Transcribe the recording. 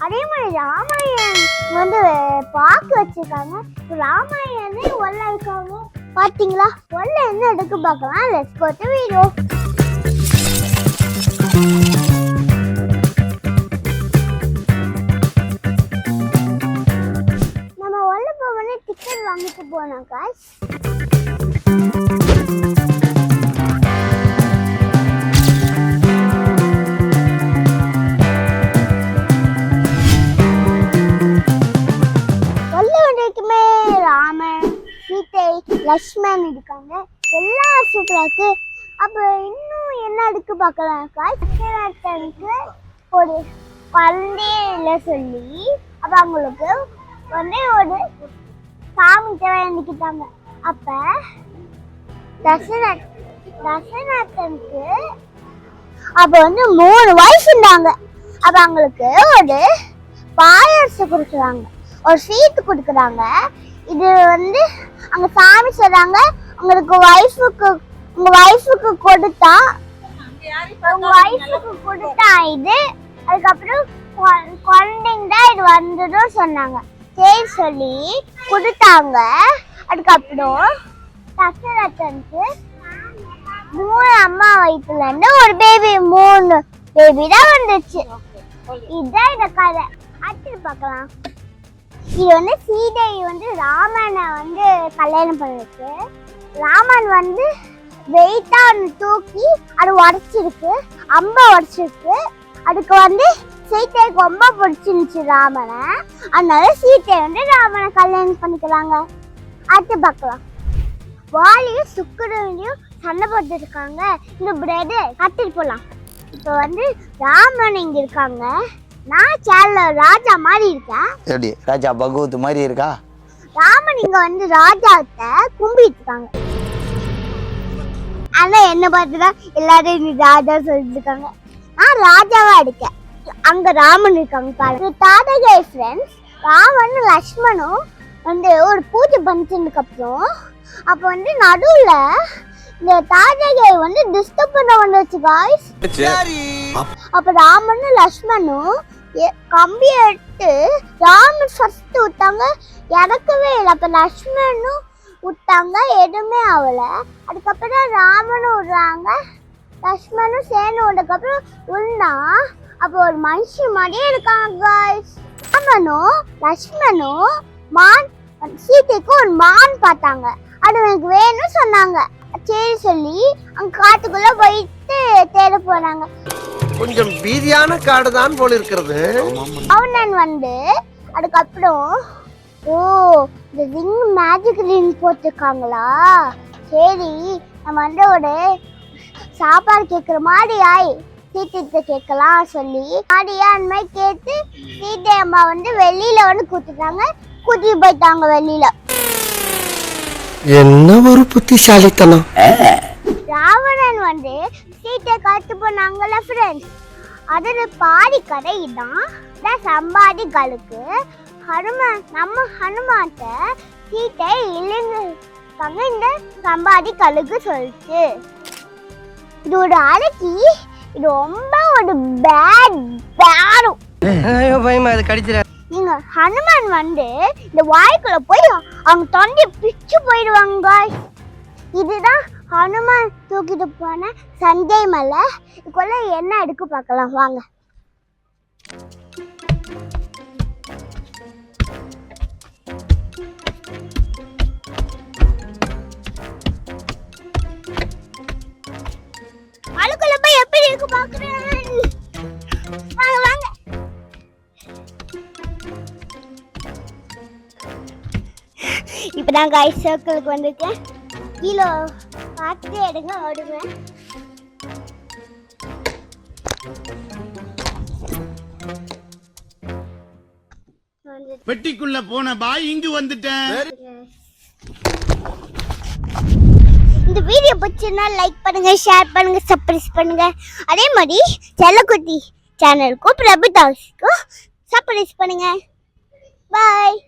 அதே மாதிரி ராமாயணம் வந்து பாக்கு வச்சிருக்காங்க. ராமாயணமே ஒல்ல இருக்காங்க பாத்தீங்களா? ஒல்ல என்ன எடுக்க பார்க்கலாம். Let's go to video. நம்ம ஒல்ல போகணும்னு டிக்கெட் வாங்கிட்டு போனோம் காய்ஸ். ராமன், சீதை, லக்ஷ்மண் இருக்காங்க. எல்லாம் சூப்பரா இருக்கு. அப்ப இன்னும் என்ன இருக்கு பார்க்கலாம். தசரதனுக்கு ஒரு குழந்தையில சொல்லி அப்ப அவங்களுக்கு வந்து ஒரு சாமி வேண்டிக்கிட்டாங்க. அப்ப தசரதனுக்கு அப்ப வந்து 3 வயசு இருந்தாங்க. அப்ப அவங்களுக்கு ஒரு பாயாசம் கொடுக்குறாங்க, ஒரு ஸ்வீட் கொடுக்குறாங்க. இது வந்து அங்க சாமி சொல்றாங்க, உங்களுக்கு உங்க வைஃபுக்கு கொடுத்தா இது அதுக்கப்புறம் குழந்தைங்க தான் இது வந்துடும் சொன்னாங்க. சரி சொல்லி கொடுத்தாங்க. அதுக்கப்புறம் தசரதனுக்கு 3 அம்மா வயிற்றுல இருந்து ஒரு பேபி 3 பேபி தான் வந்துச்சு. இதுதான் இந்த கதை. அடுத்து பார்க்கலாம். இது வந்து சீதை வந்து ராமனை வந்து கல்யாணம் பண்ணிருக்கு. ராமன் வந்து வெயிட்டா தூக்கி அது உடச்சிருக்கு, அம்பை உடச்சிருக்கு. அதுக்கு வந்து சீதைக்கு ரொம்ப பிடிச்சிருந்துச்சு ராமனை. அதனால சீதை வந்து ராமனை கல்யாணம் பண்ணிக்கிறாங்க. அடுத்து பார்க்கலாம். வாலியும் சுக்கிரனையும் சண்டை போட்டு இருக்காங்க. இந்த பிரெட் கட்டிட்டு போலாம். இப்போ வந்து ராமன் இங்க இருக்காங்க. நான் சேனல்ல ராஜா மாதிரி இருக்கேன். எப்படி ராஜா பகவத் மாதிரி இருக்கா? ராமன் இங்க வந்து ராஜாட்ட கும்பிட்டு இருக்காங்க. ஆனா என்ன பார்த்துதான் எல்லாரும் நீ ராஜா சொல்லிட்டு இருக்காங்க. நான் ராஜாவா இருக்கேன். அங்க ராமன் இருக்காங்க பாருங்க. தாதகை ஃப்ரெண்ட்ஸ் ராமன் லக்ஷ்மணும் வந்து ஒரு பூஜை பண்ணிட்டதுக்கு அப்புறம் அப்ப வந்து நடுவுல இந்த தாதகை வந்து டிஸ்டர்ப் பண்ண வந்துச்சு காய்ஸ். அப்ப ராமனும் லக்ஷ்மணும் கம்பி எடுத்து ராமன் ஃபர்ஸ்ட் விட்டாங்க, இறக்கவே இல்லை. அப்ப லக்ஷ்மணும் விட்டாங்க, எதுவுமே ஆகல. அதுக்கப்புறம் ராமனும் விடுறாங்க, லக்ஷ்மணும் சேர்ந்து விட்டதுக்கப்புறம் விழுந்தா. அப்போ ஒரு மனுஷன் மாதிரியே இருக்காங்க காய்ஸ். ராமனும் லக்ஷ்மணும் மான் சீதைக்கு ஒரு மான் பார்த்தாங்க. அது எனக்கு வேணும்னு சொன்னாங்க. சரி சொல்லி அங்க காட்டுக்குள்ள போயிட்டு தேட போனாங்க. கொஞ்சம் பீதியான காடு தான் போல இருக்கிறது. அவன் வந்து அதுக்கப்புறம் இந்த ரிங் மேஜிக் ரிங் போட்டிருக்காங்களா, சரி நம்ம வந்து ஒரு சாப்பாடு கேட்குற மாதிரி சீத்தை கேட்கலாம் சொல்லி மாதிரியா அந்த மாதிரி கேட்டு சீத்தை அம்மா வந்து வெளியில வந்து கூட்டிட்டாங்க. கூட்டிட்டு போயிட்டாங்க வெளியில. என்ன ஒரு புத்திசாலித்தனம். ராவணன் வந்து சீட்டை காத்து போனாங்கல்ல ஃப்ரெண்ட்ஸ், அதுல பாதி கதை தான் சம்பாதிகளுக்கு நம்ம ஹனுமான்ட்ட சீட்டை இல்லைங்க இந்த சம்பாதிகளுக்கு சொல்லிச்சு. இது ஒரு அழகி, இது ரொம்ப ஒரு பேடும். நீங்க ஹனுமான் வந்து இந்த வாய்க்குள்ள போய் அவங்க தொண்டி பிச்சு போயிடுவாங்க. இதுதான் ஹனுமான் தூக்கிட்டு போன சஞ்சய் மலை. இதுக்குள்ள என்ன எடுக்க பார்க்கலாம் வாங்க. மலைக்குள்ள போய் எப்படி இருக்கு பாக்குறேன். வாங்க வாங்க. இப்பதான் காய்ஸ் சர்க்கிளுக்கு வந்திருக்கேன். கீழே பார்த்து எடுங்க ஓடுவேன். பெட்டிக்குள்ள போன பாய் இங்கு வந்துட்டேன். இந்த வீடியோ பிடிச்சிருந்தா லைக் பண்ணுங்க, ஷேர் பண்ணுங்க, சப்ஸ்கிரைப் பண்ணுங்க. அதே மாதிரி செல்லக்குட்டி சேனலுக்கும் பிரபுதாஸ்க்கும் சப்ஸ்கிரைப் பண்ணுங்க. பாய்.